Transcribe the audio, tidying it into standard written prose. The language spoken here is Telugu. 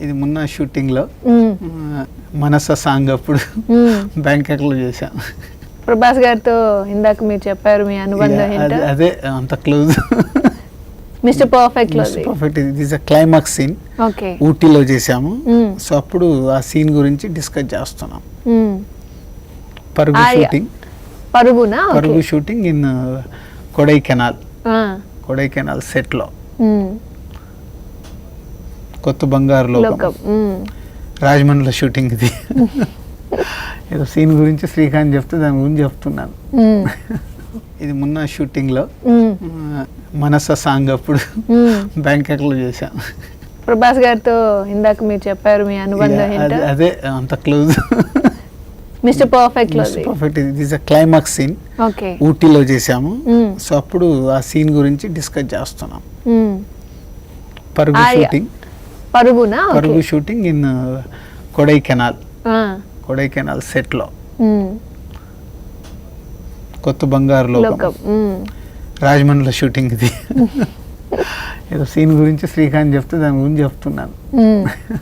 ఇది మొన్న షూటింగ్లో మ్మ్. మనస సాంగ్ అప్పుడు మ్మ్. బ్యాంకాక్లో చేశాం. ప్రభాస్ గారితో ఇందాక మీరు చెప్పారు మీ అనుబంధం ఏంటో. అదే అంత క్లోజ్. మిస్టర్ పర్ఫెక్ట్ లో పర్ఫెక్ట్. ఇది is a climax scene. Okay. ఊటీలో చేశాము. మ్మ్. సో అప్పుడు ఆ సీన్ గురించి డిస్కస్ చేస్తున్నాం. మ్మ్. పరుగు షూటింగ్. పరుగునా? పరుగు షూటింగ్ ఇన్ కొడైకెనాల్. ఆ. కొడైకెనాల్ సెట్లో మ్మ్. కొత్త బంగారు లోకం లోకం. మ్మ్. రాజమండ్రిలో షూటింగ్ ఇది. ఏదో సీన్ గురించి శ్రీకాంత్ చెప్తే దాని గురించి చెప్తున్నాను. మ్మ్. ఇది మొన్న షూటింగ్లో మ్మ్. మనస సాంగ్ అప్పుడు మ్మ్. బ్యాంకాక్లో చేశాం. ప్రభాస్ గారితో ఇందాక మీరు చెప్పారు మీ అనుబంధం ఏంటో. అదే అంత క్లోజ్. మిస్టర్ పర్ఫెక్ట్ లో పర్ఫెక్ట్. ఇది is a climax scene. Okay. ఊటీలో చేశాము. మ్మ్. సో అప్పుడు ఆ సీన్ గురించి డిస్కస్ చేస్తున్నాం. మ్మ్. పరుగు షూటింగ్. పరుగునా? పరుగు షూటింగ్ ఇన్ కొడైకెనాల్. ఆ. కొడైకెనాల్ సెట్లో మ్మ్. కొత్త బంగారు లోకం లోకం. మ్మ్. రాజమండ్రిలో షూటింగ్ ఇది. ఏదో సీన్ గురించి శ్రీకాంత్ చెప్తే దాని గురించి చెప్తున్నాను. మ్మ్.